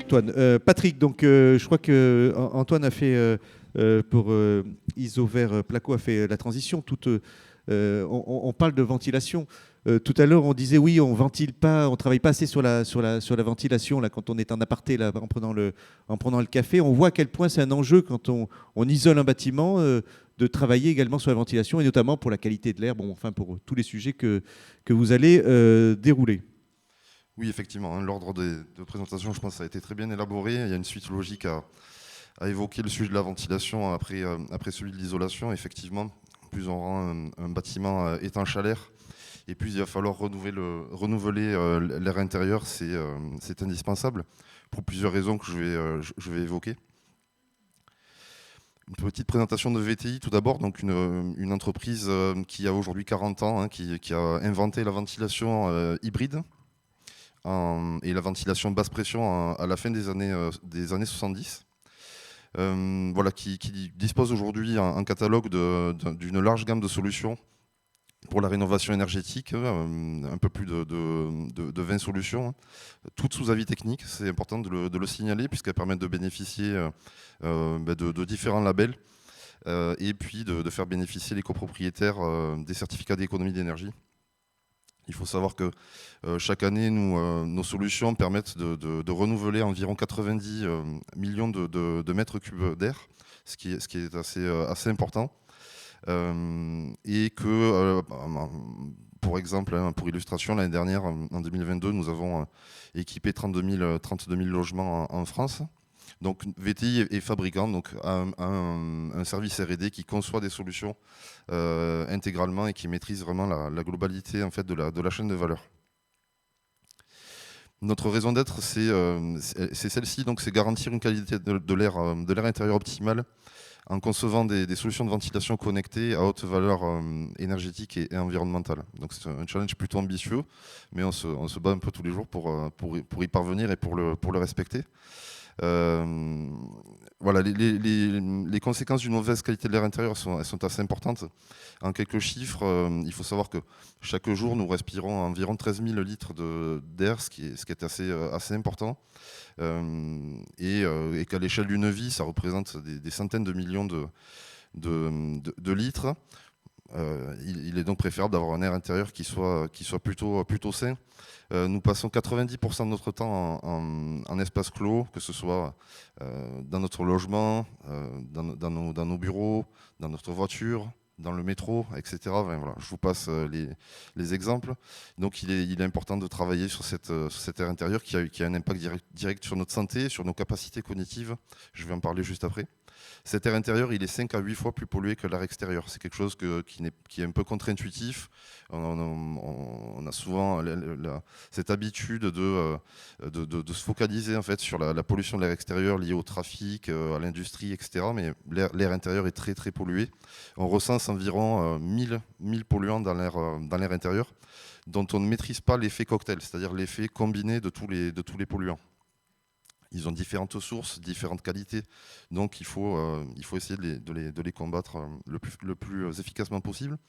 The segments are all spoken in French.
Antoine. Patrick, donc je crois que Antoine a fait pour Isover Placo a fait la transition. On parle de ventilation. Tout à l'heure, on disait oui, on ventile pas, on travaille pas assez sur la ventilation là quand on est en aparté là en prenant le café. On voit à quel point c'est un enjeu quand on isole un bâtiment. De travailler également sur la ventilation et notamment pour la qualité de l'air, bon, enfin pour tous les sujets que vous allez dérouler. Oui, effectivement, hein, l'ordre de présentation, je pense, ça a été très bien élaboré. Il y a une suite logique à évoquer le sujet de la ventilation après celui de l'isolation. Effectivement, plus on rend un bâtiment étanche à l'air, et plus il va falloir renouveler l'air intérieur, c'est indispensable, pour plusieurs raisons que je vais évoquer. Une petite présentation de VTI tout d'abord, donc une entreprise qui a aujourd'hui 40 ans, hein, qui a inventé la ventilation hybride et la ventilation basse pression à la fin des années 70. Voilà, qui dispose aujourd'hui un catalogue d'une large gamme de solutions pour la rénovation énergétique, un peu plus de 20 solutions, hein, toutes sous avis technique. C'est important de le signaler puisqu'elles permettent de bénéficier de différents labels et puis de faire bénéficier les copropriétaires des certificats d'économie d'énergie. Il faut savoir que chaque année, nos solutions permettent de renouveler environ 90 millions de mètres cubes d'air, ce qui est assez important. Et que, pour exemple, hein, pour illustration, l'année dernière, en 2022, nous avons équipé 32 000 logements en France. Donc VTI est fabricant, donc un service R&D qui conçoit des solutions intégralement et qui maîtrise vraiment la globalité en fait, de la chaîne de valeur. Notre raison d'être, c'est celle-ci, donc c'est garantir une qualité de l'air intérieur optimale en concevant des solutions de ventilation connectées à haute valeur énergétique et environnementale. Donc c'est un challenge plutôt ambitieux, mais on se bat un peu tous les jours pour y parvenir et pour le respecter. Voilà, les conséquences d'une mauvaise qualité de l'air intérieur elles sont assez importantes. En quelques chiffres, il faut savoir que chaque jour, nous respirons environ 13 000 litres d'air, ce qui est assez important. Et qu'à l'échelle d'une vie, ça représente des centaines de millions de litres. Il est donc préférable d'avoir un air intérieur qui soit plutôt sain. Nous passons 90% de notre temps en espace clos, que ce soit dans notre logement, dans nos bureaux, dans notre voiture, dans le métro, etc. Enfin, voilà, je vous passe les exemples. Donc il est important de travailler sur cet air intérieur qui a un impact direct sur notre santé, sur nos capacités cognitives. Je vais en parler juste après. Cet air intérieur, il est 5 à 8 fois plus pollué que l'air extérieur. C'est quelque chose qui est un peu contre-intuitif. On a souvent cette habitude de se focaliser en fait, sur la pollution de l'air extérieur liée au trafic, à l'industrie, etc. Mais l'air intérieur est très très pollué. On recense environ 1000 polluants dans l'air intérieur, dont on ne maîtrise pas l'effet cocktail, c'est-à-dire l'effet combiné de tous les polluants. Ils ont différentes sources, différentes qualités, donc il faut essayer de les combattre le plus efficacement possible.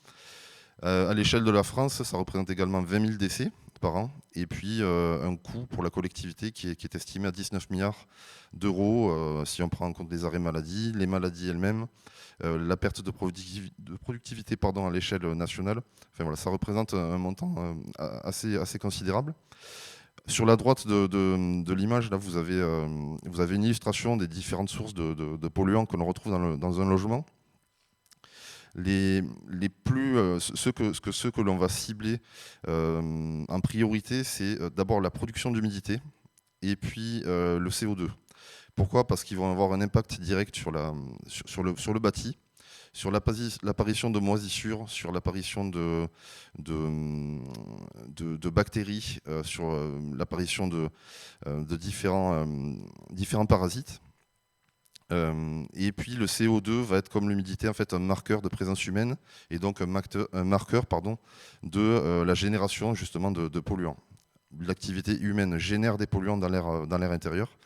À l'échelle de la France, ça représente également 20 000 décès par an, et puis un coût pour la collectivité qui est estimé à 19 milliards d'euros si on prend en compte les arrêts maladie, les maladies elles-mêmes, la perte de productivité à l'échelle nationale. Enfin, voilà, ça représente un montant assez considérable. Sur la droite de l'image, là, vous avez une illustration des différentes sources de polluants que l'on retrouve dans un logement. Ceux que l'on va cibler en priorité, c'est d'abord la production d'humidité et puis le CO2. Pourquoi ? Parce qu'ils vont avoir un impact direct sur le bâti, sur l'apparition de moisissures, sur l'apparition de bactéries, sur l'apparition de différents parasites. Et puis le CO2 va être comme l'humidité en fait un marqueur de présence humaine et donc un marqueur de la génération justement de polluants. L'activité humaine génère des polluants dans l'air intérieur.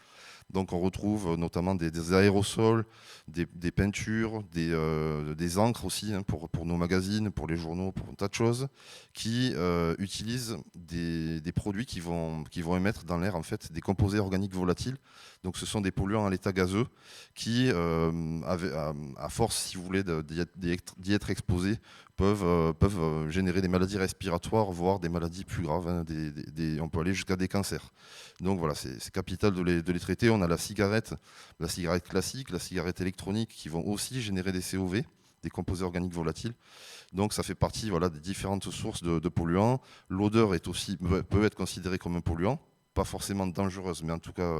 Donc on retrouve notamment des aérosols, des peintures, des encres aussi pour nos magazines, pour les journaux, pour un tas de choses, qui utilisent des produits qui vont émettre dans l'air en fait des composés organiques volatiles. Donc ce sont des polluants à l'état gazeux qui, à force, si vous voulez, d'y être exposés, peuvent générer des maladies respiratoires, voire des maladies plus graves. On peut aller jusqu'à des cancers. Donc voilà, c'est capital de les traiter. On a la cigarette classique, la cigarette électronique, qui vont aussi générer des COV, des composés organiques volatiles. Donc ça fait partie des différentes sources de polluants. L'odeur peut être considérée comme un polluant, pas forcément dangereuse, mais en tout cas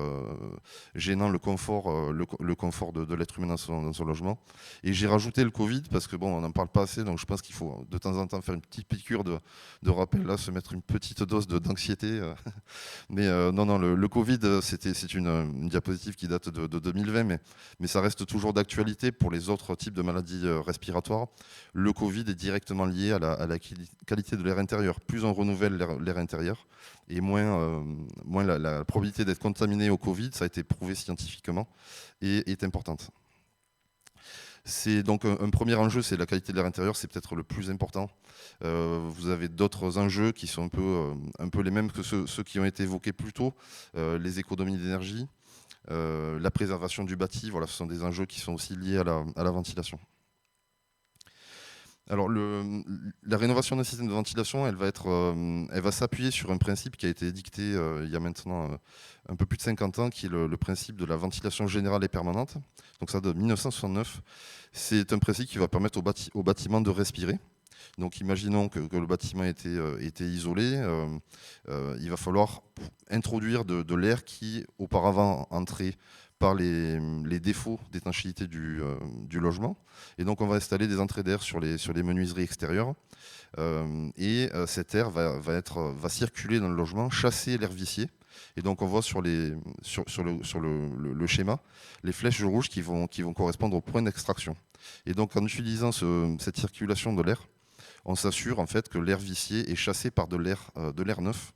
gênant le confort de l'être humain dans son logement. Et j'ai rajouté le Covid, parce que on n'en parle pas assez, donc je pense qu'il faut de temps en temps faire une petite piqûre de rappel, là, se mettre une petite dose d'anxiété. Mais non, le Covid, c'est une diapositive qui date de 2020, mais ça reste toujours d'actualité pour les autres types de maladies respiratoires. Le Covid est directement lié à la qualité de l'air intérieur. Plus on renouvelle l'air intérieur, et moins la probabilité d'être contaminé au Covid, ça a été prouvé scientifiquement, et est importante. C'est donc un premier enjeu, c'est la qualité de l'air intérieur, c'est peut-être le plus important. Vous avez d'autres enjeux qui sont un peu les mêmes que ceux qui ont été évoqués plus tôt, les économies d'énergie, la préservation du bâti, ce sont des enjeux qui sont aussi liés à la ventilation. Alors, la rénovation d'un système de ventilation, elle va s'appuyer sur un principe qui a été édicté il y a maintenant un peu plus de 50 ans, qui est le principe de la ventilation générale et permanente. Donc ça, de 1969. C'est un principe qui va permettre au bâtiment de respirer. Donc imaginons que le bâtiment était isolé, il va falloir introduire de l'air qui auparavant entrait par les défauts d'étanchéité du logement. Et donc on va installer des entrées d'air sur les menuiseries extérieures. Cet air va circuler dans le logement, chasser l'air vicié. Et donc on voit sur le schéma les flèches rouges qui vont correspondre au point d'extraction. Et donc en utilisant cette circulation de l'air, on s'assure en fait que l'air vicié est chassé par de l'air neuf.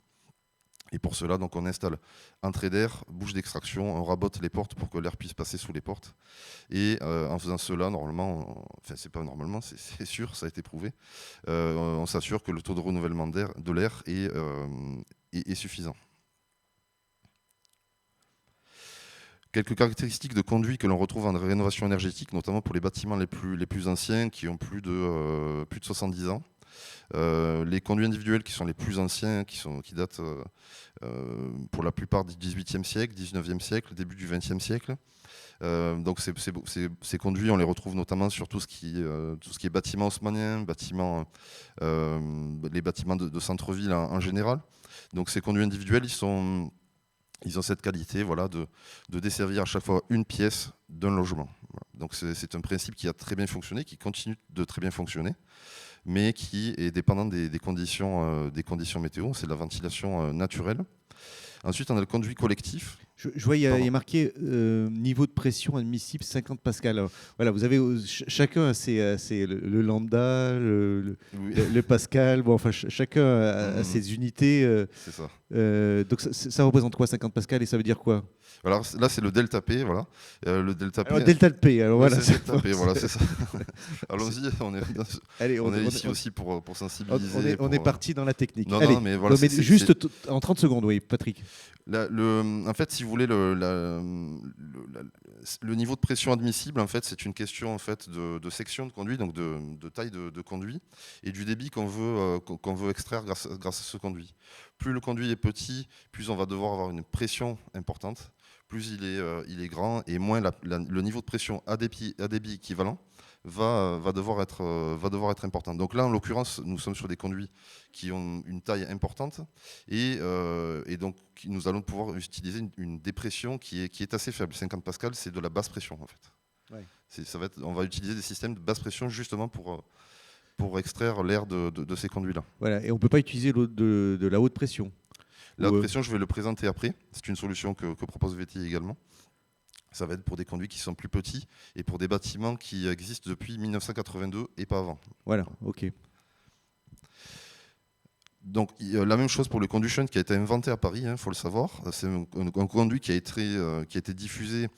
Et pour cela, donc, on installe entrée d'air, bouche d'extraction, on rabote les portes pour que l'air puisse passer sous les portes. Et en faisant cela, normalement, c'est pas normalement, c'est sûr, ça a été prouvé, on s'assure que le taux de renouvellement de l'air est suffisant. Quelques caractéristiques de conduits que l'on retrouve en rénovation énergétique, notamment pour les bâtiments les plus anciens, qui ont plus de 70 ans. Les conduits individuels qui sont les plus anciens, qui datent pour la plupart du XVIIIe siècle, XIXe siècle, début du XXe siècle. Donc ces conduits, on les retrouve notamment sur tout ce qui est bâtiments haussmanniens, les bâtiments de centre-ville en général. Donc ces conduits individuels, ils ont cette qualité de desservir à chaque fois une pièce d'un logement. Donc c'est un principe qui a très bien fonctionné, qui continue de très bien fonctionner, mais qui est dépendant des conditions météo. C'est de la ventilation naturelle. Ensuite, on a le conduit collectif. Je vois, il y a marqué niveau de pression admissible 50 pascal. Alors, voilà, vous avez chacun a le lambda, le pascal. Bon, enfin, chacun a ses unités. C'est ça. Donc ça représente quoi 50 pascal et ça veut dire quoi? Alors là, c'est le delta P, voilà. Le delta P. Alors, delta P. Alors voilà. C'est delta P, voilà, c'est ça. Allons-y. On est ici aussi pour sensibiliser. On est parti dans la technique. Non, allez, non, mais voilà. Juste en 30 secondes, oui, Patrick. En fait, si vous voulez, le niveau de pression admissible, en fait, c'est une question en fait de section de conduit, donc de taille de conduit, et du débit qu'on veut extraire grâce à ce conduit. Plus le conduit est petit, plus on va devoir avoir une pression importante. Plus il est grand, et moins le niveau de pression à débit équivalent va devoir être important. Donc là, en l'occurrence, nous sommes sur des conduits qui ont une taille importante, et donc nous allons pouvoir utiliser une dépression qui est assez faible. 50 pascal, c'est de la basse pression en fait. Ouais. On va utiliser des systèmes de basse pression justement pour extraire l'air de ces conduits-là. Voilà, et on ne peut pas utiliser de la haute pression. La haute pression, je vais le présenter après. C'est une solution que propose VTI également. Ça va être pour des conduits qui sont plus petits et pour des bâtiments qui existent depuis 1982 et pas avant. Voilà, ok. Donc la même chose pour le conduit shunt qui a été inventé à Paris, il faut le savoir. C'est un conduit qui a été diffusé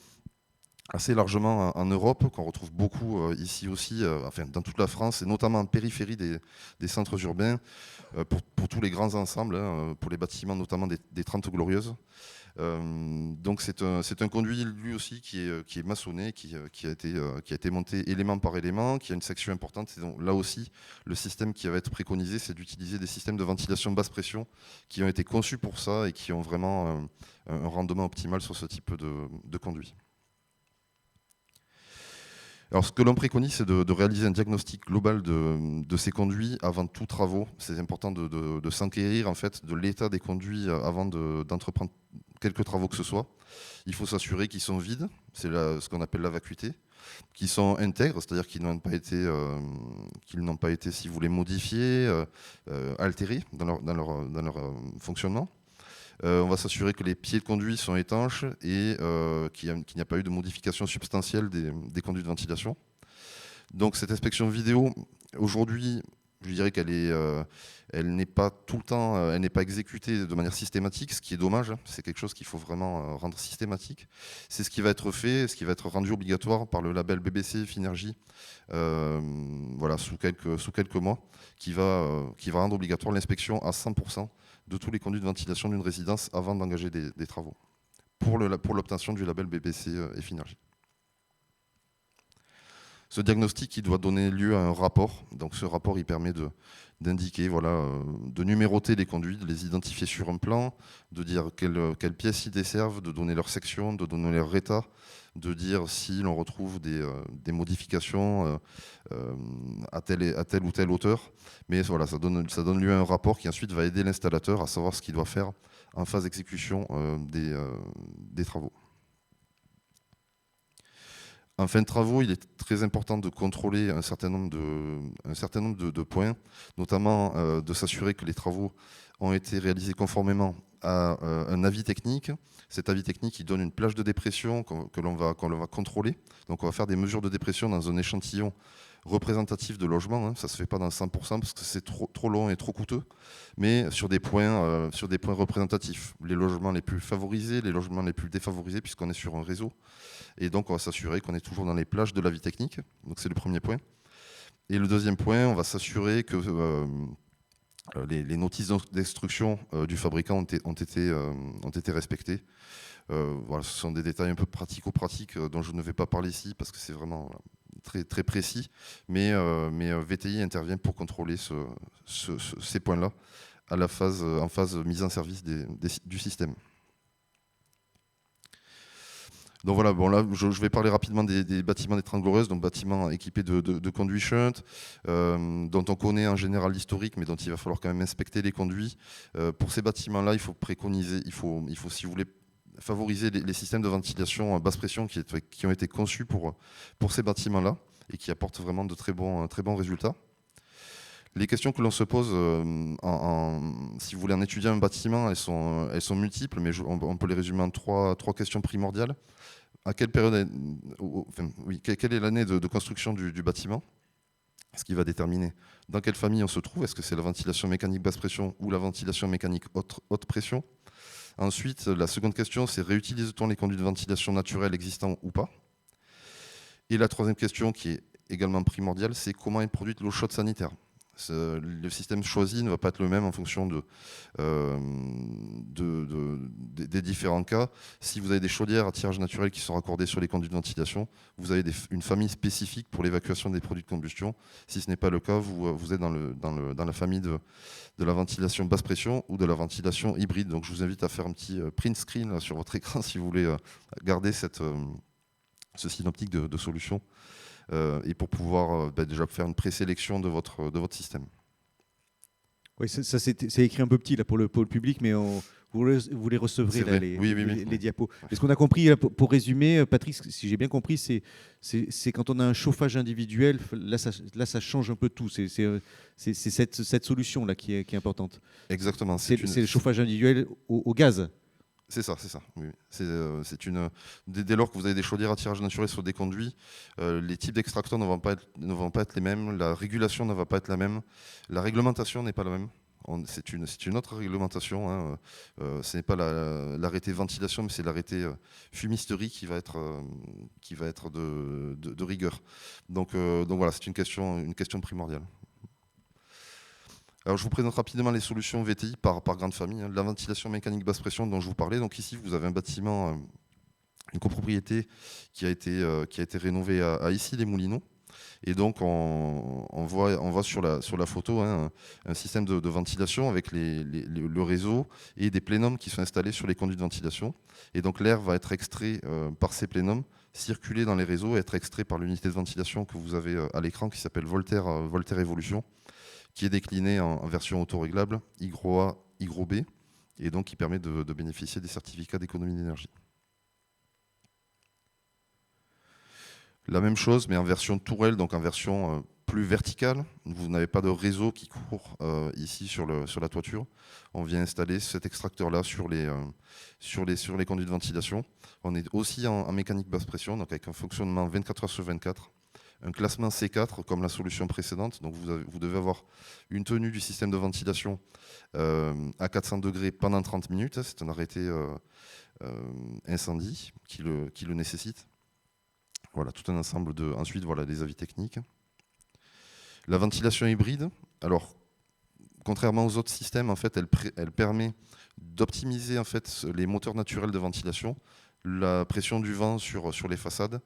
assez largement en Europe, qu'on retrouve beaucoup ici aussi, enfin, dans toute la France, et notamment en périphérie des centres urbains, pour tous les grands ensembles, pour les bâtiments notamment des 30 Glorieuses. Donc c'est un conduit lui aussi qui est maçonné, qui a été monté élément par élément, qui a une section importante. Et donc, là aussi, le système qui va être préconisé, c'est d'utiliser des systèmes de ventilation basse pression qui ont été conçus pour ça et qui ont vraiment un rendement optimal sur ce type de conduit. Alors, ce que l'on préconise, c'est de réaliser un diagnostic global de ces conduits avant tout travaux. C'est important de s'enquérir en fait de l'état des conduits avant d'entreprendre quelques travaux que ce soit. Il faut s'assurer qu'ils sont vides, c'est ce qu'on appelle la vacuité, qu'ils sont intègres, c'est-à-dire qu'ils n'ont pas été, si vous voulez, modifiés, altérés dans leur fonctionnement. On va s'assurer que les pieds de conduit sont étanches et qu'il n'y a pas eu de modification substantielle des conduits de ventilation. Donc cette inspection vidéo, aujourd'hui, je dirais elle n'est pas tout le temps, elle n'est pas exécutée de manière systématique, ce qui est dommage. C'est quelque chose qu'il faut vraiment rendre systématique. C'est ce qui va être fait, ce qui va être rendu obligatoire par le label BBC Finergie, voilà, sous quelques mois, qui va rendre obligatoire l'inspection à 100% de tous les conduits de ventilation d'une résidence avant d'engager des travaux, pour l'obtention du label BBC et Finergie. Ce diagnostic il doit donner lieu à un rapport. Donc ce rapport il permet d'indiquer, voilà, de numéroter les conduits, de les identifier sur un plan, de dire quelles pièces ils desservent, de donner leur section, de donner leur état, de dire si l'on retrouve des modifications à telle ou telle hauteur. Mais voilà, ça donne lieu à un rapport qui ensuite va aider l'installateur à savoir ce qu'il doit faire en phase d'exécution des travaux. En fin de travaux, il est très important de contrôler un certain nombre de points, notamment de s'assurer que les travaux ont été réalisés conformément à un avis technique. Cet avis technique, il donne une plage de dépression que l'on va contrôler. Donc on va faire des mesures de dépression dans un échantillon représentatif de logement. Ça ne se fait pas dans 100% parce que c'est trop long et trop coûteux, mais sur des points représentatifs. Les logements les plus favorisés, les logements les plus défavorisés, puisqu'on est sur un réseau. Et donc, on va s'assurer qu'on est toujours dans les plages de l'avis technique. Donc, c'est le premier point. Et le deuxième point, on va s'assurer que les notices d'instruction du fabricant ont été respectées. Voilà, ce sont des détails un peu pratico-pratiques dont je ne vais pas parler ici parce que c'est vraiment très, très précis. Mais VTI intervient pour contrôler ces points-là en phase mise en service du système. Donc voilà, bon là, je vais parler rapidement des bâtiments des 30 Glorieuses, donc bâtiments équipés de conduits shunt, dont on connaît en général l'historique, mais dont il va falloir quand même inspecter les conduits. Pour ces bâtiments-là, il faut préconiser, il faut, si vous voulez, favoriser les systèmes de ventilation basse pression qui ont été conçus pour ces bâtiments-là et qui apportent vraiment de très bons résultats. Les questions que l'on se pose, si vous voulez, en étudiant un bâtiment, elles sont multiples, mais on peut les résumer en trois questions primordiales. À quelle période, quelle est l'année de construction du bâtiment? Ce qui va déterminer dans quelle famille on se trouve. Est-ce que c'est la ventilation mécanique basse pression ou la ventilation mécanique haute pression? Ensuite, la seconde question, c'est réutilise-t-on les conduits de ventilation naturels existants ou pas? Et la troisième question, qui est également primordiale, c'est comment est produite l'eau chaude sanitaire. Le système choisi ne va pas être le même en fonction des différents cas. Si vous avez des chaudières à tirage naturel qui sont raccordées sur les conduits de ventilation, vous avez une famille spécifique pour l'évacuation des produits de combustion. Si ce n'est pas le cas, vous êtes dans la famille de la ventilation basse pression ou de la ventilation hybride. Donc je vous invite à faire un petit print screen là, sur votre écran si vous voulez garder ce synoptique de solution. Et pour pouvoir déjà faire une présélection de votre système. Oui, ça c'est écrit un peu petit là, pour le public, mais vous les recevrez, là, les diapos. Et ce qu'on a compris, là, pour résumer, Patrick, si j'ai bien compris, c'est quand on a un chauffage individuel, là ça change un peu tout. C'est cette solution-là qui est importante. Exactement. C'est le chauffage individuel au gaz. C'est ça. Oui. Dès lors que vous avez des chaudières à tirage naturel sur des conduits, les types d'extracteurs ne vont pas être les mêmes, la régulation ne va pas être la même, la réglementation n'est pas la même. C'est une autre réglementation, hein. Ce n'est pas l'arrêté ventilation, mais c'est l'arrêté fumisterie qui va être de rigueur. Donc voilà, c'est une question primordiale. Alors, je vous présente rapidement les solutions VTI par grande famille, hein. La ventilation mécanique basse pression dont je vous parlais. Donc ici, vous avez un bâtiment, une copropriété qui a été rénovée à Issy-les-Moulineaux. Et donc, on voit sur la photo, hein, un système de ventilation avec le réseau et des plénums qui sont installés sur les conduits de ventilation. Et donc, l'air va être extrait par ces plénums, circuler dans les réseaux et être extrait par l'unité de ventilation que vous avez à l'écran qui s'appelle Voltaire Evolution, qui est déclinée en version autoréglable, Hygro A, Hygro B, et donc qui permet de bénéficier des certificats d'économie d'énergie. La même chose, mais en version tourelle, donc en version plus verticale. Vous n'avez pas de réseau qui court ici sur la toiture. On vient installer cet extracteur-là sur les conduits de ventilation. On est aussi en mécanique basse pression, donc avec un fonctionnement 24 heures sur 24. Un classement C4 comme la solution précédente. Donc vous devez avoir une tenue du système de ventilation à 400 degrés pendant 30 minutes. C'est un arrêté incendie qui le nécessite. Voilà, tout un ensemble de... Ensuite, voilà les avis techniques. La ventilation hybride, alors, contrairement aux autres systèmes, en fait, elle permet d'optimiser en fait, les moteurs naturels de ventilation, la pression du vent sur les façades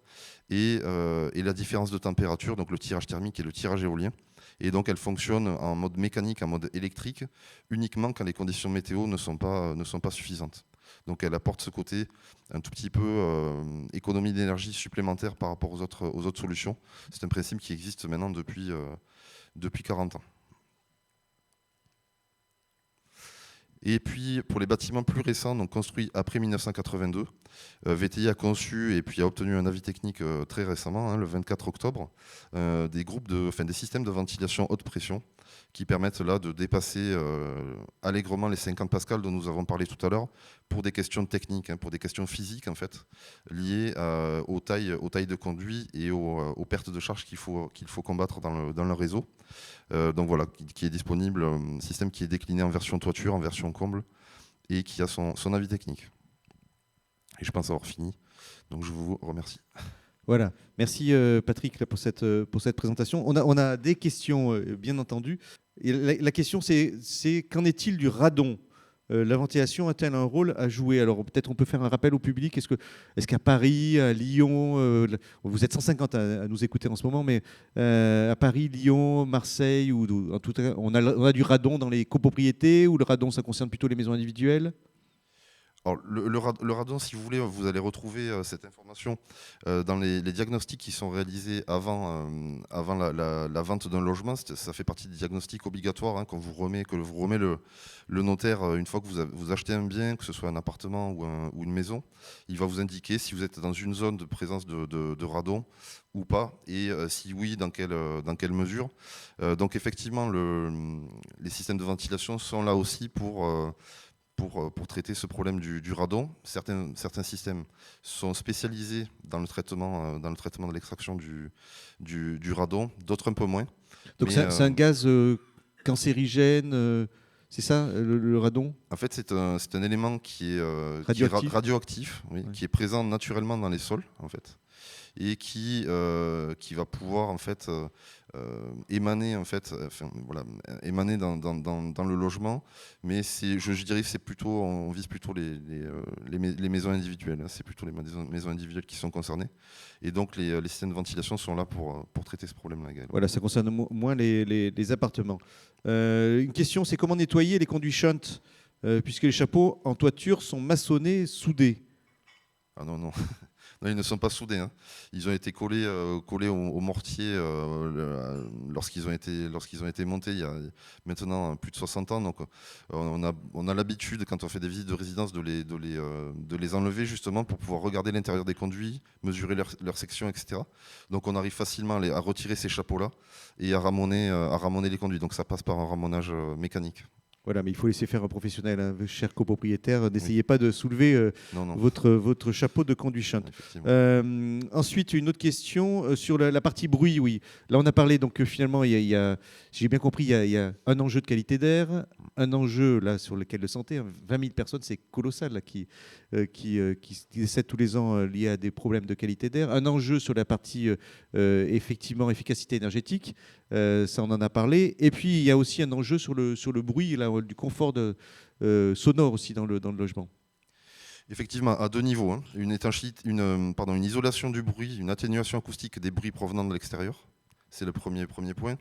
et la différence de température, donc le tirage thermique et le tirage éolien. Et donc elle fonctionne en mode mécanique, en mode électrique, uniquement quand les conditions météo ne sont pas suffisantes. Donc elle apporte ce côté un tout petit peu économie d'énergie supplémentaire par rapport aux autres solutions. C'est un principe qui existe maintenant depuis 40 ans. Et puis, pour les bâtiments plus récents, donc construits après 1982, VTI a conçu et puis a obtenu un avis technique très récemment, hein, le 24 octobre, des systèmes de ventilation haute pression qui permettent là de dépasser allègrement les 50 pascals dont nous avons parlé tout à l'heure pour des questions techniques, hein, pour des questions physiques en fait, liées aux tailles de conduits et aux pertes de charge qu'il faut combattre dans le réseau. Donc voilà, qui est disponible, un système qui est décliné en version toiture, en version comble, et qui a son avis technique. Et je pense avoir fini, donc je vous remercie. Voilà, merci Patrick là, pour cette présentation. On a des questions, bien entendu. Et la question, c'est qu'en est-il du radon ? La ventilation a-t-elle un rôle à jouer ? Alors peut-être on peut faire un rappel au public. Est-ce qu'à Paris, à Lyon, vous êtes 150 à nous écouter en ce moment, mais à Paris, Lyon, Marseille, ou en tout cas, on a du radon dans les copropriétés, ou le radon, ça concerne plutôt les maisons individuelles ? Alors, le radon, si vous voulez, vous allez retrouver cette information dans les diagnostics qui sont réalisés avant la vente d'un logement. Ça fait partie des diagnostics obligatoires, hein, que vous remet le notaire une fois que vous achetez un bien, que ce soit un appartement ou une maison. Il va vous indiquer si vous êtes dans une zone de présence de radon ou pas, et si oui, dans quelle mesure. Donc effectivement, les systèmes de ventilation sont là aussi pour traiter ce problème du radon. Certains systèmes sont spécialisés dans le traitement de l'extraction du radon, d'autres un peu moins. Donc c'est un gaz cancérigène, c'est ça, le radon ? En fait, c'est un élément qui est radioactif, oui, ouais. qui est présent naturellement dans les sols, en fait, et qui va pouvoir en fait émaner émaner dans le logement, mais je dirais que on vise plutôt les maisons individuelles, hein, c'est plutôt les maisons individuelles qui sont concernées, et donc les systèmes de ventilation sont là pour traiter ce problème-là également. Voilà, ça concerne moins les appartements. Une question, c'est comment nettoyer les conduits shunt, puisque les chapeaux en toiture sont maçonnés, soudés. Ah non. Non, ils ne sont pas soudés, hein. Ils ont été collés au mortier lorsqu'ils ont été montés il y a maintenant plus de 60 ans. Donc on a l'habitude, quand on fait des visites de résidence, de les enlever justement pour pouvoir regarder l'intérieur des conduits, mesurer leur section, etc. Donc on arrive facilement à retirer ces chapeaux-là et à ramoner les conduits. Donc ça passe par un ramonage mécanique. Voilà, mais il faut laisser faire un professionnel, hein, cher copropriétaire. N'essayez pas de soulever Non. votre chapeau de conduit shunt. Ensuite, une autre question sur la partie bruit. Oui, là on a parlé donc finalement, si j'ai bien compris, il y a un enjeu de qualité d'air, un enjeu là sur lequel de santé, 20 000 personnes, c'est colossal là, qui décèdent tous les ans liés à des problèmes de qualité d'air. Un enjeu sur la partie effectivement efficacité énergétique, ça on en a parlé. Et puis il y a aussi un enjeu sur le bruit, là, du confort sonore aussi dans le logement. Effectivement, à deux niveaux, hein. Une isolation du bruit, une atténuation acoustique des bruits provenant de l'extérieur. C'est le premier point.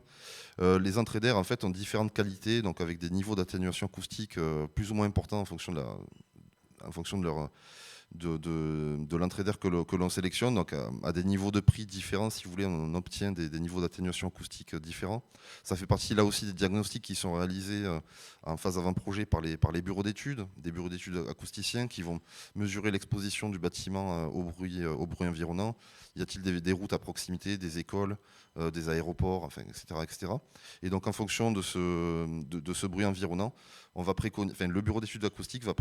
Les entrées d'air en fait, ont différentes qualités, donc avec des niveaux d'atténuation acoustique plus ou moins importants en fonction de l'entrée d'air que l'on sélectionne, donc à des niveaux de prix différents, si vous voulez, on obtient des niveaux d'atténuation acoustique différents. Ça fait partie là aussi des diagnostics qui sont réalisés en phase avant-projet par les bureaux d'études, des bureaux d'études acousticiens qui vont mesurer l'exposition du bâtiment au bruit environnant. Y a-t-il des routes à proximité, des écoles, des aéroports, enfin, etc., etc. Et donc en fonction de ce bruit environnant, le bureau d'études acoustiques va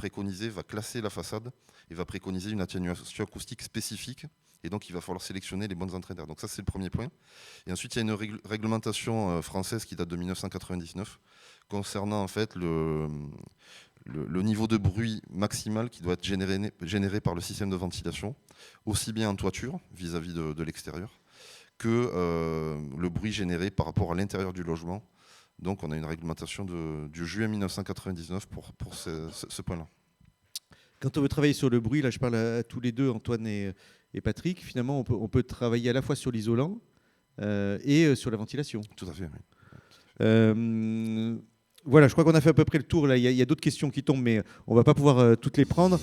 classer la façade et va préconiser une atténuation acoustique spécifique. Et donc, il va falloir sélectionner les bonnes entrées d'air. Donc ça, c'est le premier point. Et ensuite, il y a une réglementation française qui date de 1999 concernant en fait le niveau de bruit maximal qui doit être généré par le système de ventilation, aussi bien en toiture vis-à-vis de l'extérieur que le bruit généré par rapport à l'intérieur du logement. Donc on a une réglementation du juillet 1999 pour ce point-là. Quand on veut travailler sur le bruit, là je parle à tous les deux, Antoine et Patrick, finalement on peut travailler à la fois sur l'isolant et sur la ventilation. Tout à fait, oui. Voilà, je crois qu'on a fait à peu près le tour. Là, il y a d'autres questions qui tombent, mais on ne va pas pouvoir toutes les prendre.